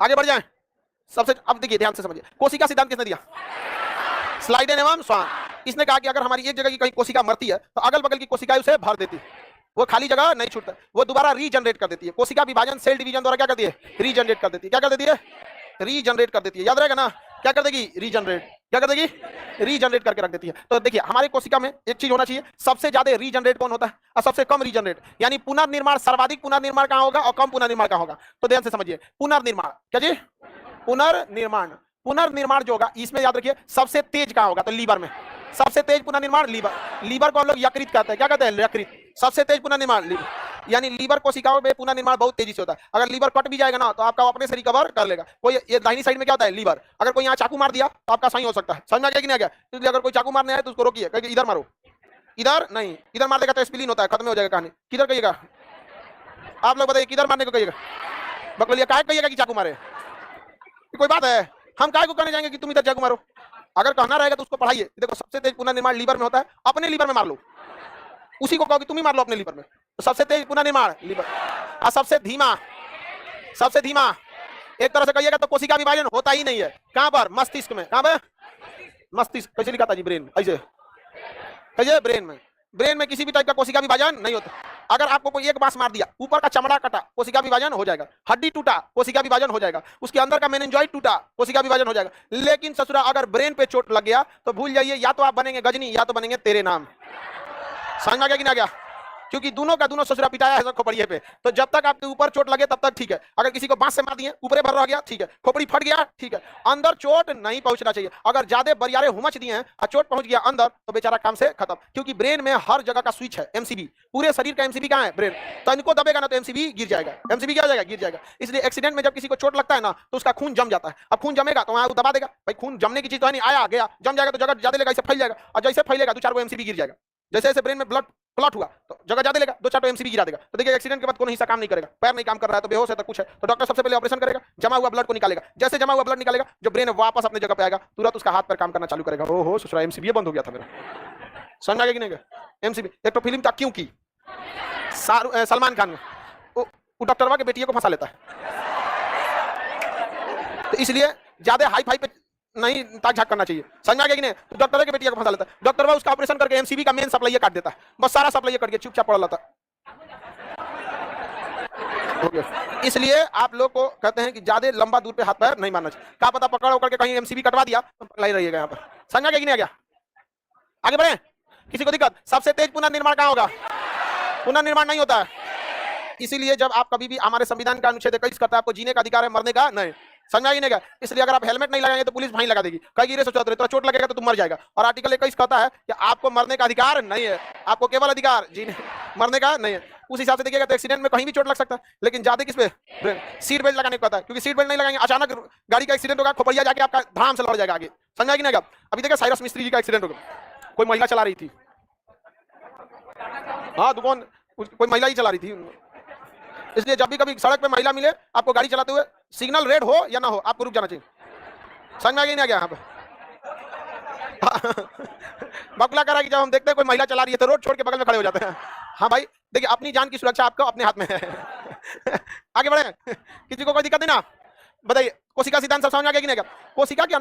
आगे बढ़ जाए। सबसे अब देखिए ध्यान से समझिए, कोशिका सिद्धांत किसने दिया? स्लाइडेन एवं स्वान। इसने कहा कि अगर हमारी एक जगह की कहीं कोशिका मरती है तो अगल बगल की कोशिकाएं उसे भर देती है, वो खाली जगह नहीं छूटता, वो दोबारा रीजनरेट कर देती है। कोशिका विभाजन सेल डिवीजन द्वारा क्या करती है? रीजनरेट कर देती है। क्या कर देती है? रीजनरेट कर देती है। याद रहेगा ना, क्या कर देगी? रीजनरेट। क्या कर देगी? रीजनरेट करके रख देती है। तो देखिए हमारी कोशिका में एक चीज होना चाहिए, सबसे ज्यादा रीजनरेट कौन होता है और सबसे कम रीजनरेट, यानी पुनर्निर्माण, सर्वाधिक पुनर्निर्माण कहां होगा और कम पुनर्निर्माण कहां होगा? तो ध्यान से समझिए, पुनर्निर्माण क्या जी? पुनर्निर्माण। पुनर्निर्माण जो होगा इसमें याद रखिए सबसे तेज कहां होगा? तो लीवर में। सबसे तेज पुनर्निर्माण लीवर। लीवर को हम लोग यकृत कहते हैं। क्या कहते हैं? यकृत। सबसे तेज पुनर्निर्माण लीवर, यानी लीवर कोशिकाओं में पुनर्निर्माण बहुत तेजी से होता है। अगर लीवर कट भी जाएगा ना तो आपका अपने से रिकवर कर लेगा। कोई ये दाहिनी साइड में क्या होता है? लीवर। अगर कोई यहाँ चाकू मार दिया तो आपका सही हो सकता है। समझ में आ गया कि नहीं आ गया? इसलिए अगर कोई चाकू मारने आए तो उसको रोकिए, कहिए इधर मारो, इधर नहीं, इधर मार देगा तो स्प्लीन होता है, खत्म हो जाएगा कहानी। किधर कहिएगा आप लोग? बताइए किधर मारने को कहिएगा? बकलिया काय कहिएगा कि चाकू मारे? कोई बात है? हम काय को कहने जाएंगे कि तुम इधर चाकू मारो? अगर कहना रहेगा तो उसको पढ़ाइए। देखो सबसे तेज पुनर्निर्माण लीवर में होता है, अपने लीवर में मार लो, उसी को कहो कि तुम ही मार लो अपने लीवर में। तो सबसे तेज पुनर्निर्माण लीवर। और सबसे धीमा, सबसे धीमा एक तरह से कहिएगा तो कोशिका विभाजन होता ही नहीं है। कहां पर? मस्तिष्क में। कहां पर? मस्तिष्क। कैसे लिखा था जी? ब्रेन। ऐसे कहिए ब्रेन में। ब्रेन में किसी भी टाइप का कोशिका विभाजन नहीं होता। अगर आपको कोई एक बांस मार दिया, ऊपर का चमड़ा कटा, कोशिका विभाजन हो जाएगा। हड्डी टूटा, कोशिका विभाजन हो जाएगा। उसके अंदर का मेनिंजॉइड टूटा, कोशिका विभाजन हो जाएगा। लेकिन ससुरा अगर ब्रेन पे चोट लग गया तो भूल जाइए, या तो आप बनेंगे गजनी या तो बनेंगे तेरे नाम। समझ में आ गया कि ना गया? क्योंकि दोनों का दोनों ससुरा पिटाया है खोपड़िए पे। तो जब तक आपके ऊपर चोट लगे तब तक ठीक है। अगर किसी को बांस से मार दिए, ऊपरे भर रह गया, ठीक है, खोपड़ी फट गया, ठीक है, अंदर चोट नहीं पहुंचना चाहिए। अगर ज्यादा बरियारे हुमच दिए हैं और चोट पहुंच गया अंदर तो बेचारा काम से खत्म। क्योंकि ब्रेन में हर जगह का स्विच है, एमसीबी। पूरे शरीर का एमसीबी कहां है? ब्रेन। तो इनको दबेगा ना तो एमसीबी गिर जाएगा। एमसीबी क्या हो जाएगा? गिर जाएगा। इसलिए एक्सीडेंट में जब किसी को चोट लगता है ना तो उसका खून जम जाता है। अब खून जमेगा तो वहां दबा देगा। भाई खून जमने की चीज तो है नहीं, आया गया जम जाएगा तो जगह ज्यादा लेगा, इसे फैल जाएगा, और जैसे फैलेगा 2-4 को एमसीबी गिर जाएगा। जैसे जैसे ब्रेन में ब्लड क्लॉट हुआ तो जगह ज्यादा लेगा, 2-4 एमसीबी गिरा देगा। तो देखिए एक्सीडेंट के बाद कोई हिस्सा काम नहीं करेगा, पैर नहीं काम कर रहा है तो बेहोश है तो कुछ है, तो डॉक्टर सबसे पहले ऑपरेशन करेगा, जमा हुआ ब्लड को निकालेगा। जैसे जमा हुआ ब्लड निकालेगा, जो ब्रेन वापस अपने जगह पे आएगा, तुरंत उसका हाथ पैर काम करना चालू करेगा। ओहो ससुरा एमसीबी बंद हो गया था मेरा। समझ में आ गया कि नहीं गया? एमसीबी एक तो फिल्म था क्यों की, सलमान खान में, वो डॉक्टरवा के बेटियों को फंसा लेता है। तो इसलिए ज्यादा हाई फाई पे नहीं ताक झाक करना चाहिए। समझ में आ गया कि नहीं? तो डॉक्टर के बेटिया को फंसा लेता है। डॉक्टर उसका ऑपरेशन करके एमसीबी का मेन सप्लाई काट देता है, बस सारा सप्लाई कट गया, चुपचाप पड़ा रहता है। इसलिए आप लोग को कहते हैं कि ज्यादा लंबा दूर पे हाथ पैर नहीं मारना चाहिए। क्या पता पकड़ होकर के कहीं एमसीबी कटवा दिया तो पकड़ा रहिएगा यहाँ पर। समझ में आ गया कि नहीं आ गया? आगे बढ़े। किसी को दिक्कत? सबसे तेज पुनर्निर्माण कहाँ होगा? पुनर्निर्माण नहीं होता है। इसीलिए जब आप कभी भी हमारे संविधान का अनुच्छेद 21 करता है आपको जीने का अधिकार है, मरने का नहीं। समझा ही नहीं गया? इसलिए अगर आप हेलमेट नहीं लगाएंगे तो पुलिस फाइन लगा देगी, कहेगी रे सोचो तेरा चोट लगेगा तो तुम मर जाएगा। और आर्टिकल 21 कहता है कि आपको मरने का अधिकार नहीं है, आपको केवल अधिकार जीने, मरने का नहीं है। उस हिसाब से देखिएगा तो एक्सीडेंट में कहीं भी चोट लग सकता है, लेकिन ज्यादा किस पे? सीट बेल्ट लगाने को कहता है, क्योंकि सीट बेल्ट नहीं लगाएंगे अचानक गाड़ी का एक्सीडेंट होगा, खोपड़िया जाके आपका धाम से लड़ जाएगा आगे। समझा कि नहीं? अभी देखिए साइरस मिस्त्री जी का एक्सीडेंट हो गया, कोई महिला चला रही थी, हाँ दुकान कोई महिला ही चला रही थी। इसलिए जब भी कभी सड़क पे महिला मिले आपको गाड़ी चलाते हुए, सिग्नल रेड हो या ना हो, आपको रुक जाना चाहिए। समझ में आ गया नहीं आ गया? यहाँ पे बकला करा कि जब हम देखते हैं कोई महिला चला रही है तो रोड छोड़ के बगल में खड़े हो जाते हैं। हाँ भाई देखिए अपनी जान की सुरक्षा आपको अपने हाथ में है। आगे बढ़े। किसी को कोई दिक्कत नहीं ना? बताइए कोशिका सिद्धांत सब समझ आ गया कि नहीं? कोशिका के